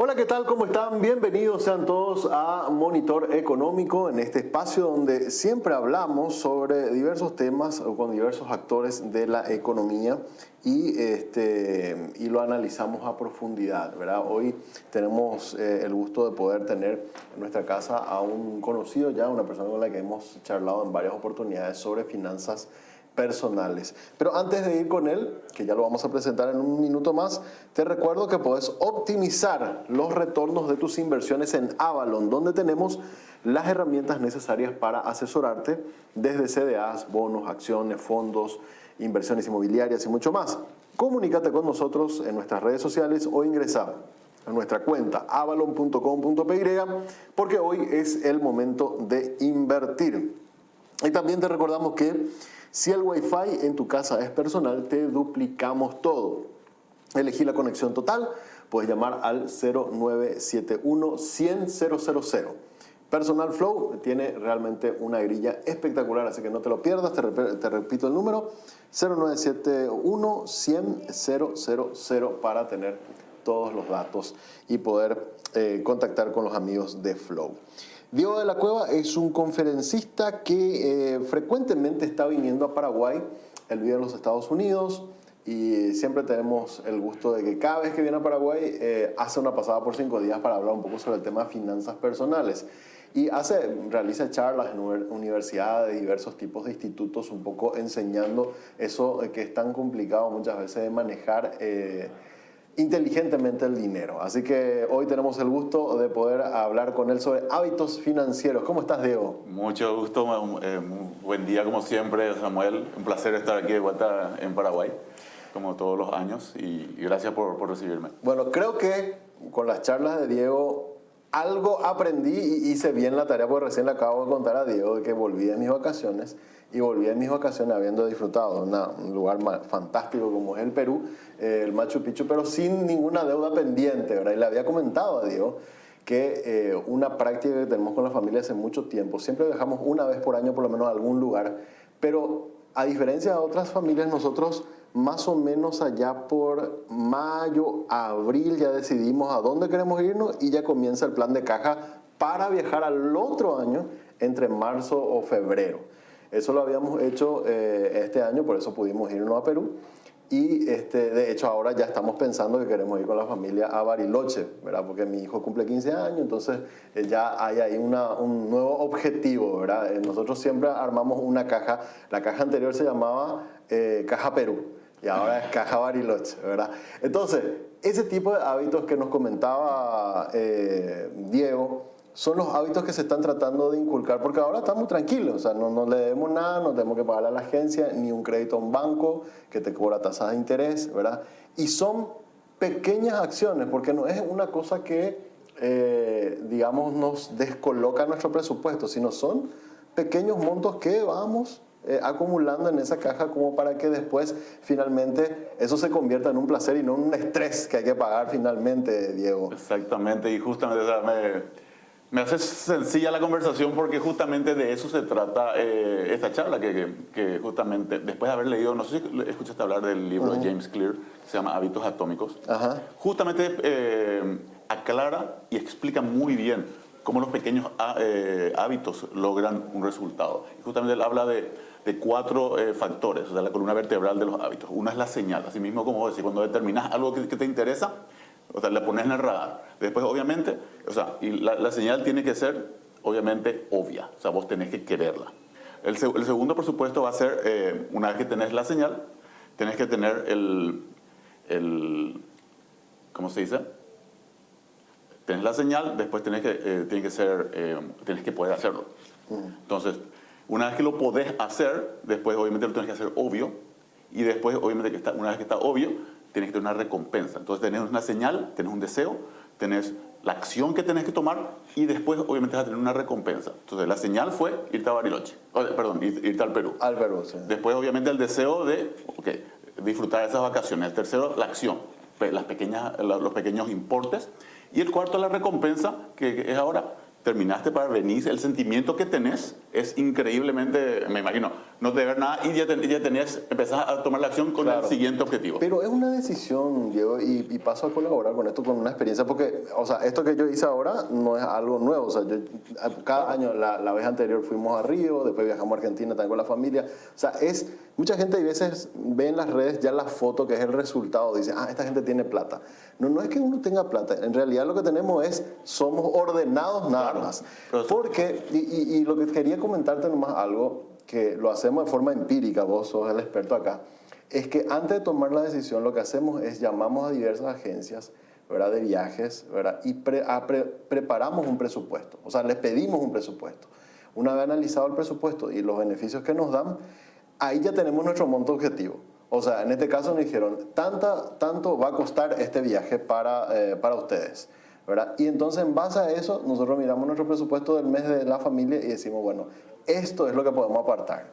Hola, ¿qué tal? ¿Cómo están? Bienvenidos sean todos a Monitor Económico, en este espacio donde siempre hablamos sobre diversos temas o con diversos actores de la economía y lo analizamos a profundidad, ¿verdad? Hoy tenemos el gusto de poder tener en nuestra casa a un conocido ya, una persona con la que hemos charlado en varias oportunidades sobre finanzas personales. Pero antes de ir con él, que ya lo vamos a presentar en un minuto más, te recuerdo que puedes optimizar los retornos de tus inversiones en Avalon, donde tenemos las herramientas necesarias para asesorarte desde CDAs, bonos, acciones, fondos, inversiones inmobiliarias y mucho más. Comunícate con nosotros en nuestras redes sociales o ingresa a nuestra cuenta avalon.com.py porque hoy es el momento de invertir. Y también te recordamos que si el Wi-Fi en tu casa es personal, te duplicamos todo. Elegí la conexión total, puedes llamar al 0971-100-000. Personal Flow tiene realmente una grilla espectacular, así que no te lo pierdas. Te repito el número, 0971-100-000 para tener todos los datos y poder contactar con los amigos de Flow. Diego de la Cueva es un conferencista que frecuentemente está viniendo a Paraguay. Él vive en los Estados Unidos y siempre tenemos el gusto de que cada vez que viene a Paraguay hace una pasada por 5 días para hablar un poco sobre el tema de finanzas personales. Y realiza charlas en universidades, diversos tipos de institutos, un poco enseñando eso que es tan complicado muchas veces de manejar inteligentemente el dinero. Así que hoy tenemos el gusto de poder hablar con él sobre hábitos financieros. ¿Cómo estás, Diego? Mucho gusto, buen día como siempre, Samuel. Un placer estar aquí de vuelta en Paraguay, como todos los años, y gracias por recibirme. Bueno, creo que con las charlas de Diego algo aprendí y hice bien la tarea, porque recién le acabo de contar a Diego de que volví de mis vacaciones y volví en mis vacaciones habiendo disfrutado un lugar fantástico como es el Perú, el Machu Picchu, pero sin ninguna deuda pendiente, ¿verdad? Y le había comentado a Diego que una práctica que tenemos con la familia hace mucho tiempo, siempre viajamos una vez por año por lo menos a algún lugar, pero a diferencia de otras familias, nosotros más o menos allá por mayo, abril ya decidimos a dónde queremos irnos y ya comienza el plan de caja para viajar al otro año entre marzo o febrero. Eso lo habíamos hecho este año, por eso pudimos irnos a Perú. Y de hecho ahora ya estamos pensando que queremos ir con la familia a Bariloche, ¿verdad? Porque mi hijo cumple 15 años, entonces ya hay ahí un nuevo objetivo, ¿verdad? Nosotros siempre armamos una caja, la caja anterior se llamaba Caja Perú y ahora es Caja Bariloche, ¿verdad? Entonces, ese tipo de hábitos que nos comentaba Diego, son los hábitos que se están tratando de inculcar, porque ahora estamos tranquilos, o sea, no le debemos nada, no tenemos que pagarle a la agencia, ni un crédito a un banco que te cobra tasas de interés, ¿verdad? Y son pequeñas acciones, porque no es una cosa que, digamos, nos descoloca nuestro presupuesto, sino son pequeños montos que vamos acumulando en esa caja como para que después finalmente eso se convierta en un placer y no en un estrés que hay que pagar finalmente, Diego. Exactamente, y justamente me hace sencilla la conversación porque justamente de eso se trata esta charla, que justamente después de haber leído, no sé si escuchaste hablar del libro de James Clear, que se llama Hábitos Atómicos, justamente aclara y explica muy bien cómo los pequeños hábitos logran un resultado. Y justamente él habla de 4 factores, o sea, la columna vertebral de los hábitos. Una es la señal, así mismo como decir, cuando determinas algo que te interesa, o sea, la pones en el radar. Después, obviamente, o sea, y la señal tiene que ser, obviamente, obvia. O sea, vos tenés que quererla. El segundo, por supuesto, va a ser, una vez que tenés la señal, tenés que tener ¿cómo se dice? Tenés la señal, después tenés que poder hacerlo. Entonces, una vez que lo podés hacer, después, obviamente, lo tenés que hacer obvio. Y después, obviamente, una vez que está obvio, tienes que tener una recompensa. Entonces tenés una señal, tenés un deseo, tenés la acción que tenés que tomar y después obviamente vas a tener una recompensa. Entonces la señal fue irte a Bariloche, irte al Perú. Al Perú, sí. Después obviamente el deseo de disfrutar de esas vacaciones. El tercero, la acción, los pequeños importes. Y el cuarto, la recompensa, que es ahora terminaste para venir, el sentimiento que tenés es increíblemente, me imagino, no te ver nada y ya empezás a tomar la acción con el siguiente objetivo. Pero es una decisión, Diego, y paso a colaborar con esto, con una experiencia, porque, o sea, esto que yo hice ahora no es algo nuevo, o sea, cada año, la vez anterior fuimos a Río, después viajamos a Argentina también con la familia, o sea, mucha gente a veces ve en las redes ya la foto que es el resultado, dice, esta gente tiene plata. No es que uno tenga plata, en realidad lo que tenemos somos ordenados nada más. Porque, y lo que quería comentarte nomás algo, que lo hacemos de forma empírica, vos sos el experto acá, es que antes de tomar la decisión lo que hacemos es llamamos a diversas agencias, ¿verdad?, de viajes, ¿verdad?, y preparamos un presupuesto, o sea, les pedimos un presupuesto. Una vez analizado el presupuesto y los beneficios que nos dan, ahí ya tenemos nuestro monto objetivo. O sea, en este caso nos dijeron, tanto va a costar este viaje para ustedes, ¿verdad? Y entonces en base a eso nosotros miramos nuestro presupuesto del mes de la familia y decimos, bueno, esto es lo que podemos apartar,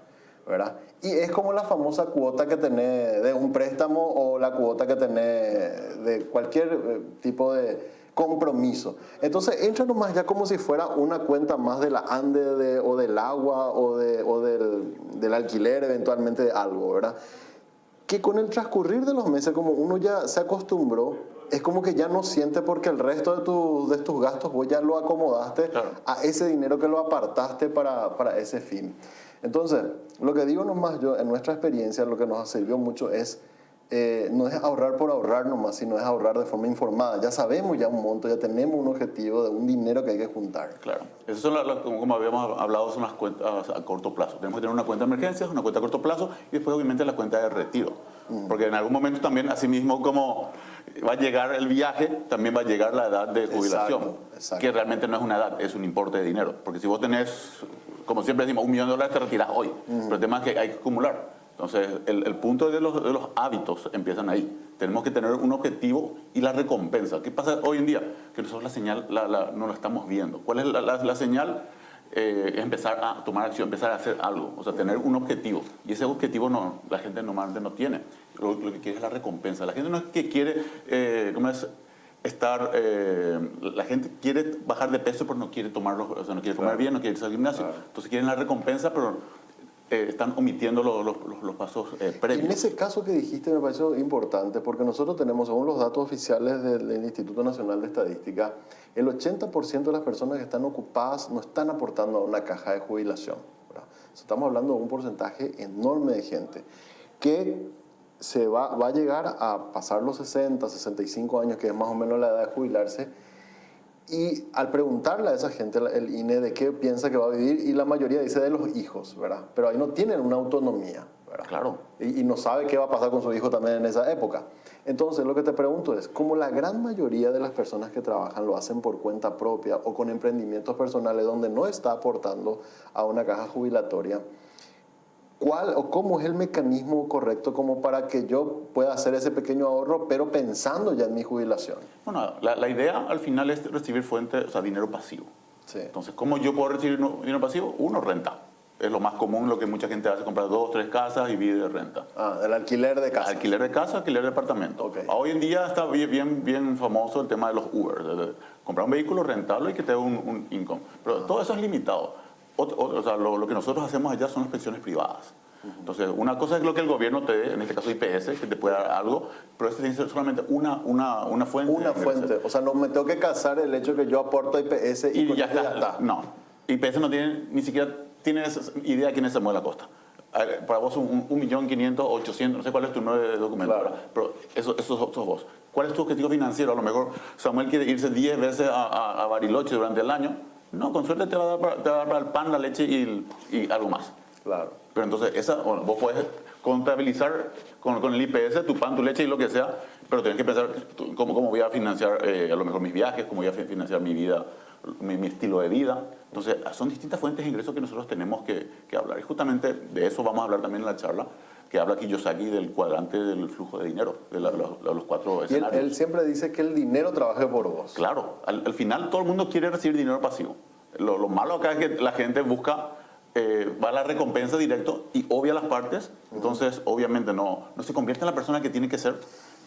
¿verdad? Y es como la famosa cuota que tenés de un préstamo o la cuota que tenés de cualquier tipo de compromiso. Entonces entra nomás ya como si fuera una cuenta más de la ANDE o del agua o del alquiler eventualmente de algo, ¿verdad? Que con el transcurrir de los meses, como uno ya se acostumbró, es como que ya no siente porque el resto de tus gastos vos ya lo acomodaste a ese dinero que lo apartaste para ese fin. Entonces, lo que digo nomás yo, en nuestra experiencia, lo que nos sirvió mucho no es ahorrar por ahorrar nomás, sino es ahorrar de forma informada. Ya sabemos ya un monto, ya tenemos un objetivo de un dinero que hay que juntar. Claro. Esas son como habíamos hablado, son las cuentas a corto plazo. Tenemos que tener una cuenta de emergencias, una cuenta a corto plazo y después obviamente la cuenta de retiro. Porque en algún momento también, así mismo como va a llegar el viaje, también va a llegar la edad de jubilación. Exacto. Que realmente no es una edad, es un importe de dinero. Porque si vos tenés, como siempre decimos, $1 millón te retiras hoy. Pero el tema es que hay que acumular. Entonces, el punto de los hábitos empiezan ahí. Tenemos que tener un objetivo y la recompensa. ¿Qué pasa hoy en día? Que nosotros la señal no la estamos viendo. ¿Cuál es la señal? Es empezar a tomar acción, empezar a hacer algo. O sea, tener un objetivo. Y ese objetivo la gente normalmente no tiene. Lo que quiere es la recompensa. La gente no es que quiere, la gente quiere bajar de peso, pero no quiere o sea, no quiere comer bien, no quiere irse al gimnasio. Entonces quieren la recompensa, pero están omitiendo los pasos previos. En ese caso que dijiste me pareció importante porque nosotros tenemos, según los datos oficiales del Instituto Nacional de Estadística, el 80% de las personas que están ocupadas no están aportando a una caja de jubilación, ¿verdad? Estamos hablando de un porcentaje enorme de gente que va a llegar a pasar los 60, 65 años, que es más o menos la edad de jubilarse. Y al preguntarle a esa gente, el INE, de qué piensa que va a vivir, y la mayoría dice de los hijos, ¿verdad? Pero ahí no tienen una autonomía, ¿verdad? Claro. Y no sabe qué va a pasar con su hijo también en esa época. Entonces, lo que te pregunto es, como la gran mayoría de las personas que trabajan lo hacen por cuenta propia o con emprendimientos personales donde no está aportando a una caja jubilatoria, ¿cuál o cómo es el mecanismo correcto como para que yo pueda hacer ese pequeño ahorro, pero pensando ya en mi jubilación? Bueno, la idea al final es recibir dinero pasivo. Sí. Entonces, ¿cómo yo puedo recibir dinero pasivo? Uno, renta. Es lo más común, lo que mucha gente hace, comprar 2, 3 casas y vive de renta. El alquiler de casa. Alquiler de casa, alquiler de departamento. Okay. Hoy en día está bien famoso el tema de los Uber. De comprar un vehículo, rentarlo y que te dé un income. Pero todo eso es limitado. O sea, lo que nosotros hacemos allá son las pensiones privadas. Entonces, una cosa es lo que el gobierno te dé, en este caso IPS, que te puede dar algo, pero este tiene que ser solamente una fuente. Una fuente. O sea, no me tengo que casar el hecho que yo aporto a IPS y ya está. No. IPS no tiene, ni siquiera tiene idea de quién es Samuel Acosta. Para vos 1.500.000, no sé cuál es tu nuevo documento, claro. Pero eso sos vos. ¿Cuál es tu objetivo financiero? A lo mejor Samuel quiere irse 10 veces a Bariloche durante el año. No, con suerte te va a dar para el pan, la leche y algo más. Claro. Pero entonces, vos puedes contabilizar con el IPS tu pan, tu leche y lo que sea, pero tenés que pensar cómo voy a financiar a lo mejor mis viajes, cómo voy a financiar mi vida, mi estilo de vida. Entonces, son distintas fuentes de ingresos que nosotros tenemos que hablar. Y justamente de eso vamos a hablar también en la charla, que habla Kiyosaki del cuadrante del flujo de dinero, de los 4 escenarios. Y él siempre dice que el dinero trabaje por vos. Claro, al final todo el mundo quiere recibir dinero pasivo. Lo malo acá es que la gente busca, va a la recompensa directo y obvia las partes, entonces obviamente no se convierte en la persona que tiene que ser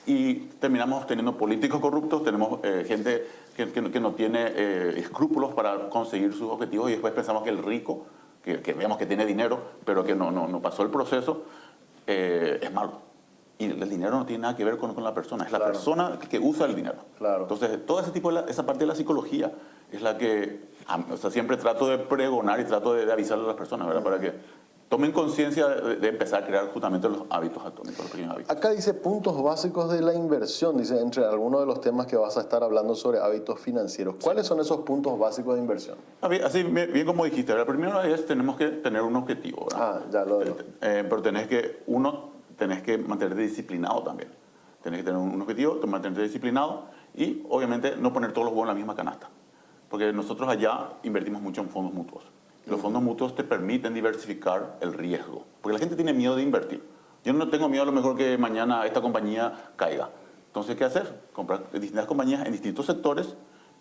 y terminamos teniendo políticos corruptos, tenemos gente que no tiene escrúpulos para conseguir sus objetivos y después pensamos que el rico, que vemos que tiene dinero, pero que no pasó el proceso, es malo. Y el dinero no tiene nada que ver con la persona, es la persona que usa el dinero. Entonces, todo ese tipo esa parte de la psicología es la que siempre trato de pregonar y trato de avisarle a las personas, ¿verdad? Para que tomen conciencia de empezar a crear justamente los hábitos atómicos, los pequeños hábitos. Acá dice puntos básicos de la inversión, dice entre algunos de los temas que vas a estar hablando sobre hábitos financieros. ¿Cuáles son esos puntos básicos de inversión? Así bien como dijiste, la primera es tenemos que tener un objetivo, ¿verdad? Ya lo veo. Pero tenés que mantenerte disciplinado también. Tenés que tener un objetivo, mantenerte disciplinado y obviamente no poner todos los huevos en la misma canasta. Porque nosotros allá invertimos mucho en fondos mutuos. Los fondos mutuos te permiten diversificar el riesgo. Porque la gente tiene miedo de invertir. Yo no tengo miedo a lo mejor que mañana esta compañía caiga. Entonces, ¿qué hacer? Comprar distintas compañías en distintos sectores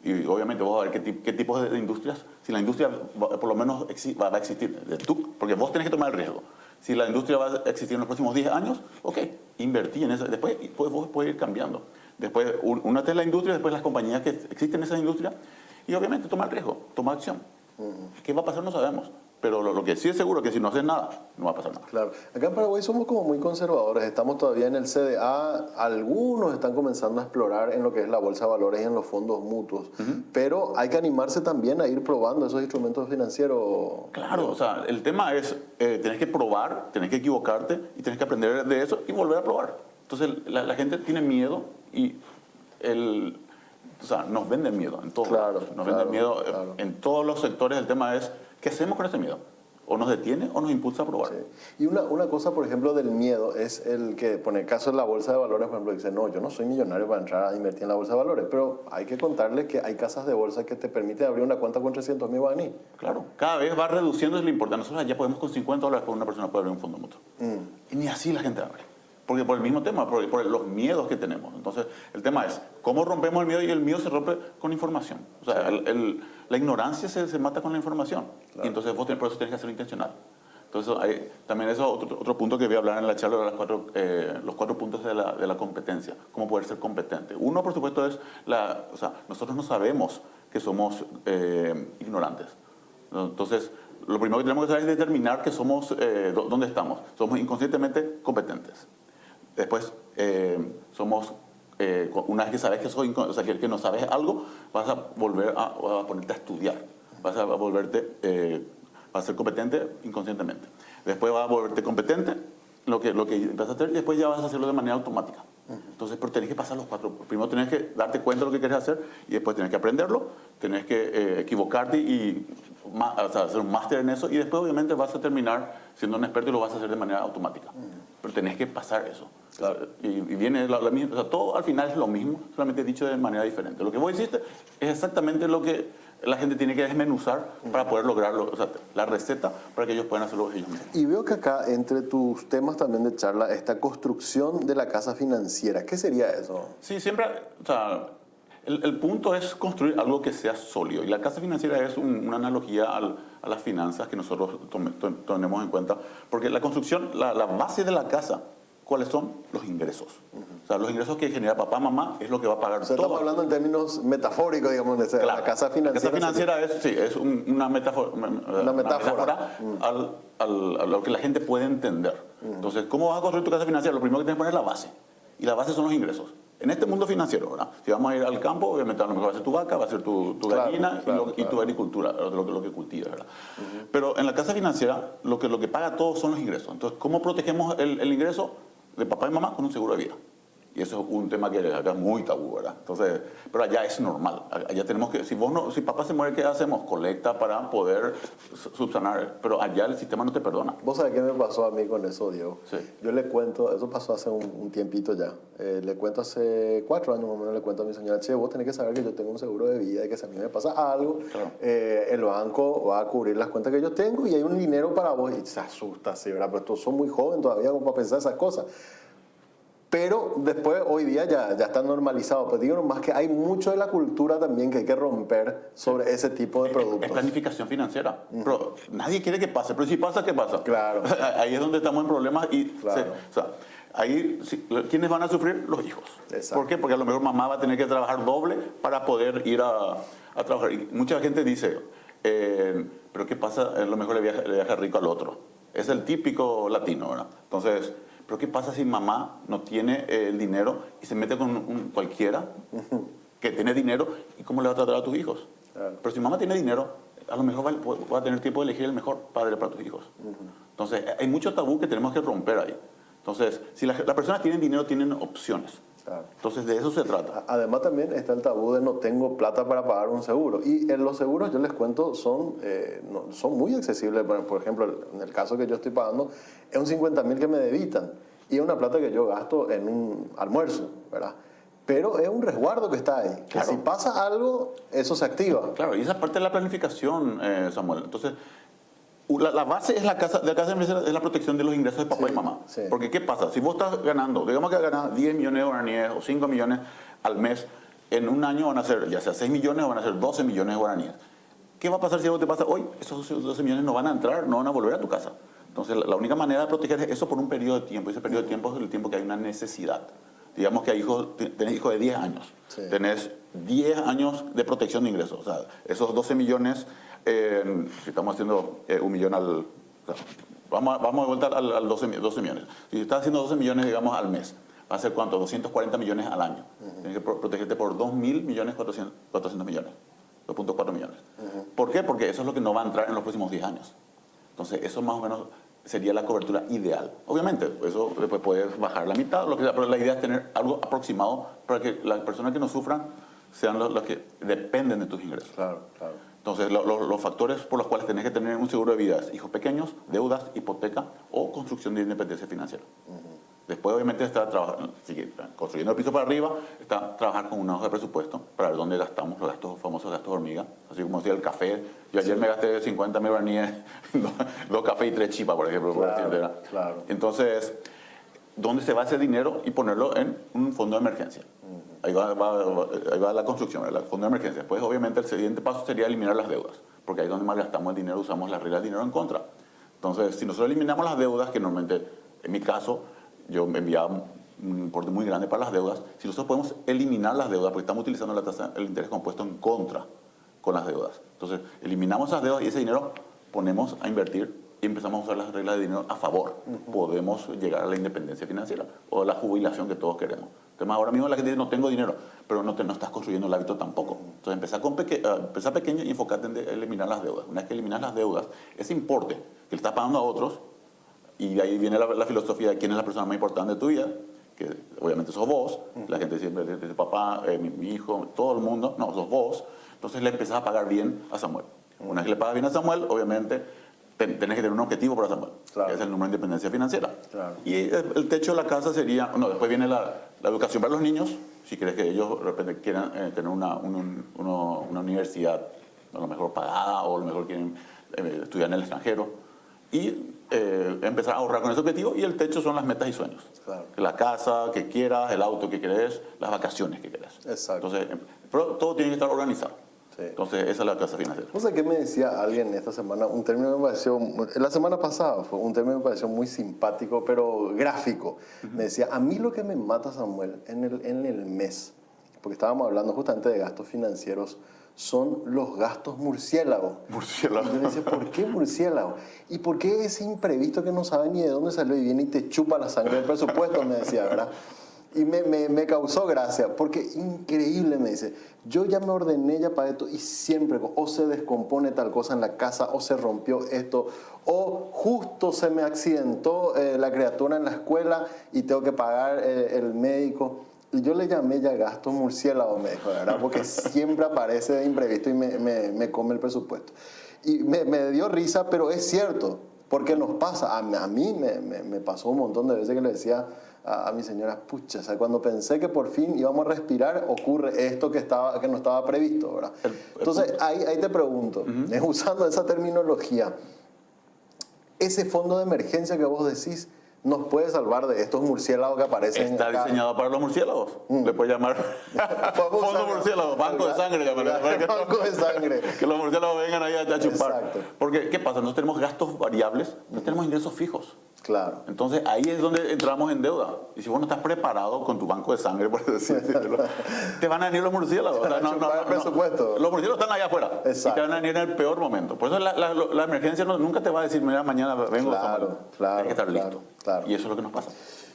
y obviamente vos vas a ver qué tipos de industrias. Si la industria por lo menos va a existir, porque vos tenés que tomar el riesgo. Si la industria va a existir en los próximos 10 años, ok, invertí en eso. Después vos podés ir cambiando. Después, una es la industria, después las compañías que existen en esa industria y obviamente toma el riesgo, toma acción. ¿Qué va a pasar? No sabemos. Pero lo que sí es seguro es que si no haces nada, no va a pasar nada. Claro. Acá en Paraguay somos como muy conservadores. Estamos todavía en el CDA. Algunos están comenzando a explorar en lo que es la bolsa de valores y en los fondos mutuos. Pero hay que animarse también a ir probando esos instrumentos financieros. Claro, o sea, el tema es, tenés que probar, tenés que equivocarte y tenés que aprender de eso y volver a probar. Entonces, la gente tiene miedo y nos venden miedo en todos lados. Nos venden miedo en todos los sectores. El tema es, ¿qué hacemos con ese miedo? O nos detiene o nos impulsa a probar. Sí. Y una cosa, por ejemplo, del miedo es el que, por el caso de la bolsa de valores, por ejemplo, dice, no, yo no soy millonario para entrar a invertir en la bolsa de valores, pero hay que contarles que hay casas de bolsa que te permiten abrir una cuenta con 300.000 guaraní. Claro, cada vez va reduciendo, es lo importante. Nosotros ya podemos con $50 por una persona puede abrir un fondo mutuo. Y ni así la gente abre. Porque por el mismo tema, por los miedos que tenemos. Entonces, el tema es, ¿cómo rompemos el miedo? Y el miedo se rompe con información. O sea, la ignorancia se mata con la información. Y entonces por eso tienes que hacerlo intencional. Entonces, también eso es otro punto que voy a hablar en la charla de los 4 puntos de la competencia. Cómo poder ser competente. Uno, por supuesto, es nosotros no sabemos que somos ignorantes. Entonces, lo primero que tenemos que hacer es determinar que somos, dónde estamos. Somos inconscientemente competentes. Después, una vez que sabes que no sabes algo, vas a volver a ponerte a estudiar. Vas a ser competente inconscientemente. Después vas a volverte competente, lo que vas a hacer, y después ya vas a hacerlo de manera automática. Entonces, pero tenés que pasar los 4. Primero tenés que darte cuenta de lo que querés hacer y después tenés que aprenderlo, tenés que equivocarte y hacer un máster en eso y después obviamente vas a terminar siendo un experto y lo vas a hacer de manera automática. Pero tenés que pasar eso. Claro. Y viene la misma, todo al final es lo mismo, solamente dicho de manera diferente. Lo que vos hiciste es exactamente lo que la gente tiene que desmenuzar para poder lograrlo, la receta para que ellos puedan hacerlo ellos mismos. Y veo que acá, entre tus temas también de charla, está construcción de la casa financiera. ¿Qué sería eso? Sí, siempre, el punto es construir algo que sea sólido. Y la casa financiera es una analogía a las finanzas que nosotros tenemos en cuenta. Porque la construcción, la base de la casa, ¿cuáles son? Los ingresos. O sea, los ingresos que genera papá, mamá, es lo que va a pagar todo. Estamos hablando en términos metafóricos, digamos, de claro. La casa financiera. La casa financiera es una metáfora a lo que la gente puede entender. Entonces, ¿cómo vas a construir tu casa financiera? Lo primero que tienes que poner es la base. Y la base son los ingresos. En este mundo financiero, ¿verdad? Si vamos a ir al campo, obviamente a lo mejor va a ser tu vaca, va a ser tu gallina y tu agricultura, lo que cultivas, ¿verdad? Pero en la casa financiera, lo que paga todo son los ingresos. Entonces, ¿cómo protegemos el ingreso de papá y mamá? Con un seguro de vida. Y eso es un tema que acá es muy tabú, ¿verdad? Entonces, pero allá es normal. Allá tenemos que, si papá se muere, ¿qué hacemos? Colecta para poder subsanar. Pero allá el sistema no te perdona. ¿Vos sabés qué me pasó a mí con eso, Diego? Sí. Yo le cuento, eso pasó hace un tiempito ya. Le cuento hace 4 años más o menos, le cuento a mi señora, che, vos tenés que saber que yo tengo un seguro de vida y que si a mí me pasa algo, claro, el banco va a cubrir las cuentas que yo tengo y hay un dinero para vos. Y se asusta, sí, ¿verdad? Pero tú sos muy joven todavía como para pensar esas cosas. Pero después, hoy día ya está normalizado. Pues digo nomás que hay mucho de la cultura también que hay que romper sobre ese tipo de productos. Es planificación financiera. Pero nadie quiere que pase. Pero si pasa, ¿qué pasa? Claro. Ahí es donde estamos en problemas. Y Claro. o sea, ahí, ¿quiénes van a sufrir? Los hijos. Exacto. ¿Por qué? Porque a lo mejor mamá va a tener que trabajar doble para poder ir a trabajar. Y mucha gente dice, pero ¿qué pasa? A lo mejor le viaja rico al otro. Es el típico latino, ¿verdad? Entonces, ¿pero qué pasa si mamá no tiene el dinero y se mete con cualquiera que tiene dinero? ¿Y cómo le va a tratar a tus hijos? Claro. Pero si mamá tiene dinero, a lo mejor va a tener tiempo de elegir el mejor padre para tus hijos. Entonces, hay mucho tabú que tenemos que romper ahí. Entonces, si las personas tienen dinero, tienen opciones. Claro. Entonces, de eso se trata. Además también está el tabú de no tengo plata para pagar un seguro. Y en los seguros, yo les cuento, son muy accesibles. Por ejemplo, en el caso que yo estoy pagando, es un 50.000 que me debitan. Y es una plata que yo gasto en un almuerzo, ¿verdad? Pero es un resguardo que está ahí. Que Claro. si pasa algo, eso se activa. Claro, y esa parte de la planificación, Samuel. Entonces, la base es de la casa de emergencia, es la protección de los ingresos de papá Sí, y mamá. sí. Porque, ¿qué pasa? Si vos estás ganando, digamos que ganas 10 millones de guaraníes o 5 millones al mes, en un año van a ser ya sea 6 millones o van a ser 12 millones de guaraníes. ¿Qué va a pasar si algo te pasa hoy? Esos 12 millones no van a entrar, no van a volver a tu casa. Entonces, la única manera de proteger es eso por un periodo de tiempo. Ese periodo de tiempo es el tiempo que hay una necesidad. Digamos que tenés hijos de 10 años. Sí. Tenés 10 años de protección de ingresos. O sea, esos 12 millones, si estamos haciendo 1 millón al... O sea, vamos de vuelta al 12 millones. Si estás haciendo 12 millones, digamos, al mes, va a ser ¿cuánto? 240 millones al año. Tienes que protegerte por 2.000 millones, 400 millones. 2.4 millones. ¿Por qué? Porque eso es lo que no va a entrar en los próximos 10 años. Entonces, eso más o menos sería la cobertura ideal. Obviamente, eso después puedes bajar la mitad, lo que sea, pero la idea es tener algo aproximado para que las personas que no sufran sean los que dependen de tus ingresos. Claro, claro. Entonces, los factores por los cuales tenés que tener un seguro de vida es hijos pequeños, deudas, hipoteca o construcción de independencia financiera. Después, obviamente, está construyendo el piso para arriba, está trabajar con una hoja de presupuesto para ver dónde gastamos los gastos, famosos gastos hormiga. Así como decía el café. Yo ayer me gasté 50.000 guaraníes, 2 cafés y 3 chipas, por ejemplo. Claro, claro. Entonces, ¿dónde se va ese dinero? Y ponerlo en un fondo de emergencia. Ahí va la construcción, el fondo de emergencia. Después, obviamente, el siguiente paso sería eliminar las deudas, porque ahí es donde más gastamos el dinero, usamos la regla del dinero en contra. Entonces, si nosotros eliminamos las deudas, que normalmente, en mi caso, yo me enviaba un importe muy grande para las deudas, si nosotros podemos eliminar las deudas, porque estamos utilizando la tasa del interés compuesto en contra con las deudas. Entonces, eliminamos esas deudas y ese dinero ponemos a invertir y empezamos a usar las reglas de dinero a favor. Podemos llegar a la independencia financiera o a la jubilación que todos queremos. Entonces, ahora mismo la gente dice, no tengo dinero, pero no estás construyendo el hábito tampoco. Entonces, empezar pequeño y enfocarte en eliminar las deudas. Una vez que eliminas las deudas, ese importe que le estás pagando a otros, y de ahí viene la filosofía de quién es la persona más importante de tu vida, que obviamente sos vos. La gente siempre dice papá, mi hijo, todo el mundo. No, sos vos. Entonces le empezás a pagar bien a Samuel. Una vez que le pagas bien a Samuel, obviamente tenés que tener un objetivo para Samuel, Claro. que es el número de independencia financiera. Claro. Y el techo de la casa sería, no, después viene la educación para los niños, si querés que ellos de repente quieran tener una universidad a lo mejor pagada o a lo mejor quieren estudiar en el extranjero. Y empezar a ahorrar con ese objetivo, y el techo son las metas y sueños. Claro. La casa que quieras, el auto que querés, las vacaciones que querés. Exacto. Entonces, pero todo tiene que estar organizado. Sí. Entonces, esa es la casa financiera. No sé qué me decía alguien esta semana, un término que me pareció, la semana pasada fue un término que me pareció muy simpático, pero gráfico. Me decía, a mí lo que me mata, Samuel, en el mes, porque estábamos hablando justamente de gastos financieros, son los gastos murciélagos. Murciélago. Y yo le decía, ¿por qué murciélago? ¿Y por qué ese imprevisto que no sabe ni de dónde salió y viene y te chupa la sangre del presupuesto? Me decía, ¿verdad? Y me causó gracia, porque increíble, me dice, yo ya me ordené ya para esto y siempre o se descompone tal cosa en la casa, o se rompió esto, o justo se me accidentó la criatura en la escuela y tengo que pagar el médico. Y yo le llamé ya gasto murciélago, me dijo, ¿verdad? Porque siempre aparece de imprevisto y me come el presupuesto. Y me dio risa, pero es cierto, porque nos pasa. A mí me pasó un montón de veces que le decía a mi señora, pucha, o sea, cuando pensé que por fin íbamos a respirar, ocurre esto que no estaba previsto, ¿verdad? Entonces, ahí te pregunto, usando esa terminología, ese fondo de emergencia que vos decís, nos puede salvar de estos murciélagos que aparecen Está acá. diseñado para los murciélagos. Le puedes llamar fondo murciélago, banco de sangre. Banco de sangre. Que los murciélagos vengan ahí a chupar. Exacto. Porque, ¿qué pasa? Nosotros tenemos gastos variables, no tenemos ingresos fijos. Claro. Entonces ahí es donde entramos en deuda. Y si vos no estás preparado con tu banco de sangre, por decirlo, te van a venir los murciélagos. O sea, el presupuesto. Los murciélagos están allá afuera. Exacto. Y te van a venir en el peor momento. Por eso la emergencia nunca te va a decir, mira, mañana vengo. Claro. Tienes que estar listo. Claro. Y eso es lo que nos pasa.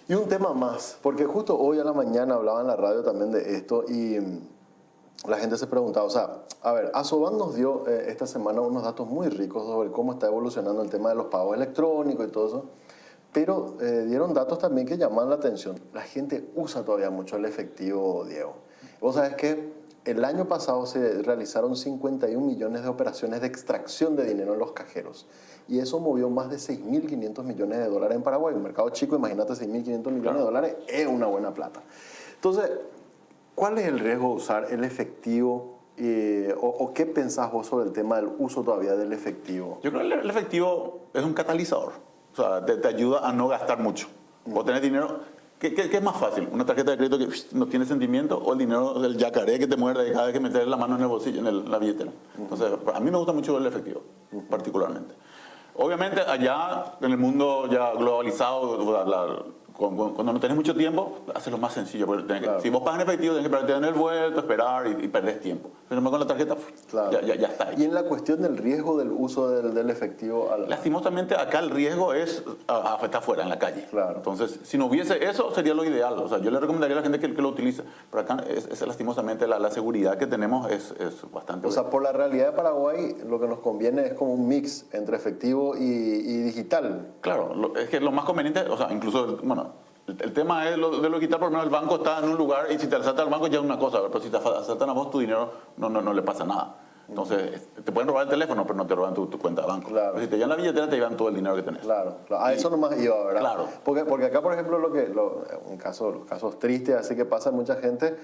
Y un tema más, porque justo hoy a la mañana hablaba en la radio también de esto y la gente se preguntaba, o sea, a ver, Asoban nos dio esta semana unos datos muy ricos sobre cómo está evolucionando el tema de los pagos electrónicos y todo eso, pero dieron datos también que llaman la atención. La gente usa todavía mucho el efectivo, Diego. Vos sabés que el año pasado se realizaron 51 millones de operaciones de extracción de dinero en los cajeros. Y eso movió más de 6.500 millones de dólares en Paraguay. Un mercado chico, imagínate, 6.500 millones de dólares es una buena plata. Entonces, ¿cuál es el riesgo de usar el efectivo? ¿O qué pensás vos sobre el tema del uso todavía del efectivo? Yo creo que el efectivo es un catalizador. O sea, te ayuda a no gastar mucho. Vos tenés dinero. ¿Qué es más fácil? ¿Una tarjeta de crédito que no tiene sentimiento o el dinero del yacaré que te muerde cada vez que metes la mano en el bolsillo, en la billetera? Entonces, a mí me gusta mucho el efectivo, particularmente. Obviamente, allá en el mundo ya globalizado, cuando no tenés mucho tiempo, haces lo más sencillo. Claro. Si vos pagas en efectivo, tenés que perder en el vuelto, esperar y perdés tiempo. Pero con la tarjeta, Claro. ya está ahí. Y en la cuestión del riesgo del uso del efectivo... Lastimosamente, acá el riesgo es está afuera, en la calle. Claro. Entonces, si no hubiese eso, sería lo ideal. O sea, yo le recomendaría a la gente que lo utilice. Pero acá, lastimosamente, la seguridad que tenemos es bastante O sea, por la realidad de Paraguay, lo que nos conviene es como un mix entre efectivo y digital. Claro, es que lo más conveniente, o sea, incluso, bueno, el tema es de lo digital, por lo menos el banco está en un lugar y si te asaltan al banco ya es una cosa, pero si te asaltan a vos tu dinero no le pasa nada. Entonces, te pueden robar el teléfono, pero no te roban tu cuenta de banco. Claro. Pero si te llevan la billetera, te llevan todo el dinero que tenés. Claro. A eso nomás iba, ¿verdad? Claro. Porque acá, por ejemplo, los casos tristes, así que pasa mucha gente,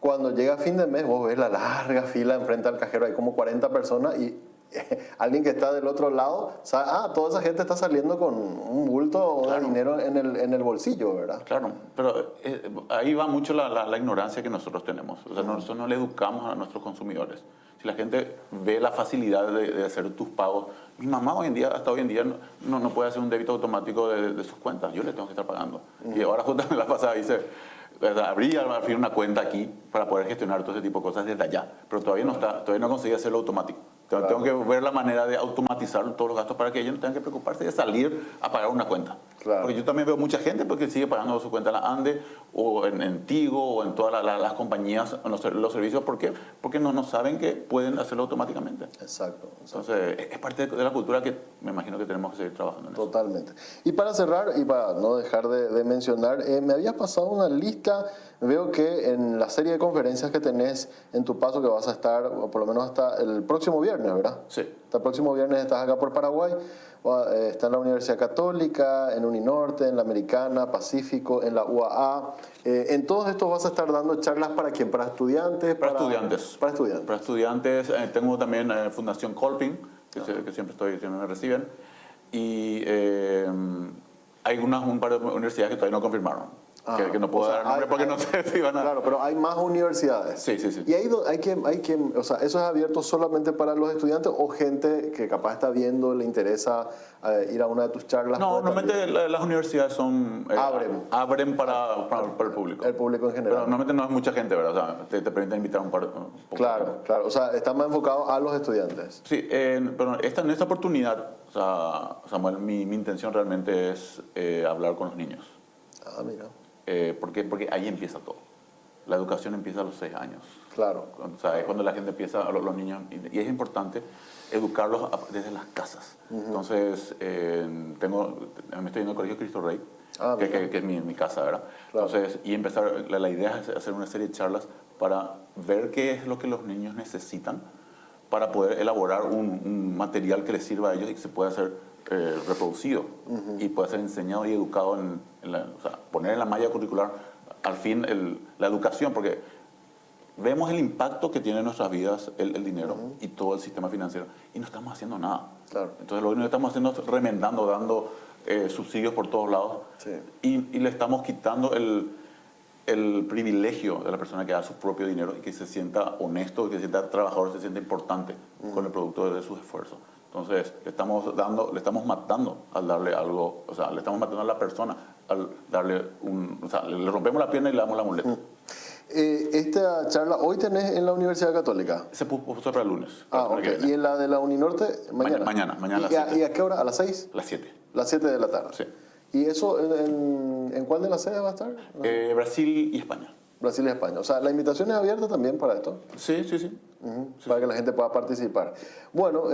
cuando llega fin de mes, vos ves la larga fila enfrente al cajero, hay como 40 personas y alguien que está del otro lado sabe, toda esa gente está saliendo con un bulto de dinero en el bolsillo, ¿verdad? Claro, pero ahí va mucho la ignorancia que nosotros tenemos. O sea, nosotros no le educamos a nuestros consumidores. Si la gente ve la facilidad de hacer tus pagos, mi mamá hasta hoy en día no puede hacer un débito automático de sus cuentas. Yo le tengo que estar pagando. Y ahora justamente la pasada abrí al fin una cuenta aquí para poder gestionar todo ese tipo de cosas desde allá. Pero todavía no conseguí hacerlo automático. Claro. Tengo que ver la manera de automatizar todos los gastos para que ellos no tengan que preocuparse de salir a pagar una cuenta. Claro. Porque yo también veo mucha gente porque sigue pagando su cuenta en la ANDE o en Tigo o en todas las compañías, en los servicios. ¿Por qué? Porque no saben que pueden hacerlo automáticamente. Exacto. Entonces, es parte de la cultura que me imagino que tenemos que seguir trabajando en eso. Totalmente. Y para cerrar, y para no dejar de mencionar, me habías pasado una lista, veo que en la serie de conferencias que tenés en tu paso, que vas a estar, o por lo menos hasta el próximo viernes, ¿verdad? Sí. Hasta el próximo viernes estás acá por Paraguay, está en la Universidad Católica, en Uninorte, en la Americana, Pacífico, en la UAA. En todos estos vas a estar dando charlas ¿para quién? ¿Para estudiantes? Para estudiantes. Para estudiantes. Para estudiantes. Tengo también Fundación Colping, que siempre me reciben. Y hay un par de universidades que todavía no confirmaron. Que no puedo dar el nombre porque no sé si van a... Claro, pero hay más universidades. Sí. Y ahí o sea, ¿eso es abierto solamente para los estudiantes o gente que capaz está viendo, le interesa ir a una de tus charlas? No, normalmente las universidades abren para el público. El público en general. Pero normalmente no es mucha gente, ¿verdad? O sea, te permiten invitar un poco. Claro. O sea, está más enfocado a los estudiantes. Sí, pero en esta oportunidad, o sea, Samuel, mi intención realmente es hablar con los niños. Mira. Porque ahí empieza todo. La educación empieza a los 6 años. Claro. O sea, es cuando la gente empieza, los niños, y es importante educarlos desde las casas. Entonces, me estoy yendo al Colegio Cristo Rey, que es mi casa, ¿verdad? Claro. Entonces, y empezar, la idea es hacer una serie de charlas para ver qué es lo que los niños necesitan para poder elaborar un material que les sirva a ellos y que se pueda hacer reproducido y pueda ser enseñado y educado o sea, poner en la malla curricular al fin la educación, porque vemos el impacto que tiene en nuestras vidas el dinero y todo el sistema financiero y no estamos haciendo nada. Claro. Entonces lo único que estamos haciendo es remendando, dando subsidios por todos lados Sí. y le estamos quitando el privilegio de la persona que da su propio dinero y que se sienta honesto, que se sienta trabajador, se sienta importante con el producto de sus esfuerzos. Entonces le estamos matando al darle algo, o sea, le estamos matando a la persona al darle o sea, le rompemos la pierna y le damos la muleta. Esta charla hoy tenés en la Universidad Católica. Se puso para el lunes. Ah, ok. ¿Y en la de la Uninorte? Mañana. Mañana a las ¿Y 7. a qué hora? ¿A las 6? Las 7. Las 7 de la tarde. Sí. ¿Y eso en cuál de las sedes va a estar? Brasil y España. Brasil y España. O sea, la invitación es abierta también para esto. Sí, sí, sí. Para que la gente pueda participar. Bueno,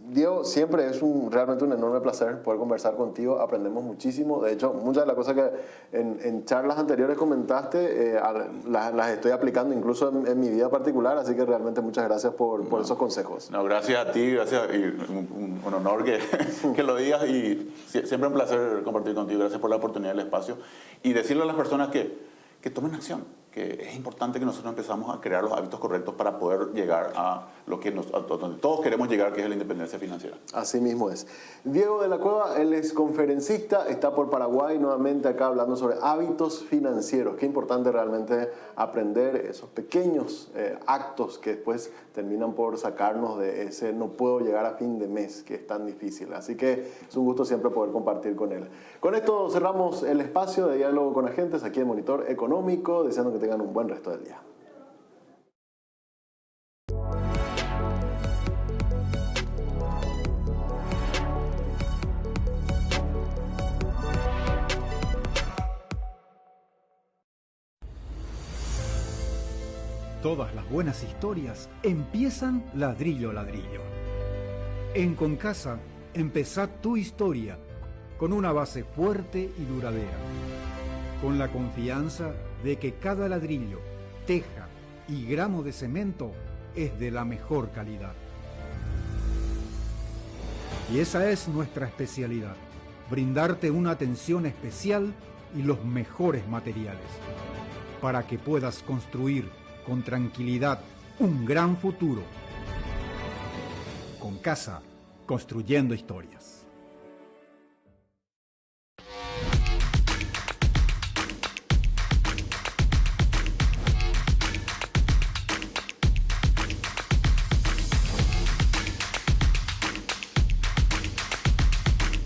Diego, siempre es realmente un enorme placer poder conversar contigo. Aprendemos muchísimo. De hecho, muchas de las cosas que en charlas anteriores comentaste las estoy aplicando incluso en mi vida particular. Así que realmente muchas gracias por esos consejos. No, gracias a ti, gracias y un honor que lo digas y siempre un placer compartir contigo. Gracias por la oportunidad del espacio y decirle a las personas que tomen acción, que es importante que nosotros empezamos a crear los hábitos correctos para poder llegar a lo que a donde todos queremos llegar, que es la independencia financiera. Así mismo es. Diego de la Cueva, él es conferencista, está por Paraguay nuevamente acá hablando sobre hábitos financieros. Qué importante realmente aprender esos pequeños actos que después terminan por sacarnos de ese no puedo llegar a fin de mes, que es tan difícil. Así que es un gusto siempre poder compartir con él. Con esto cerramos el espacio de diálogo con agentes aquí en Monitor Económico, deseando que tengan un buen resto del día. Todas las buenas historias empiezan ladrillo a ladrillo. En Concasa, empezá tu historia con una base fuerte y duradera, con la confianza de que cada ladrillo, teja y gramo de cemento es de la mejor calidad. Y esa es nuestra especialidad, brindarte una atención especial y los mejores materiales, para que puedas construir con tranquilidad un gran futuro. Concasa, construyendo historias.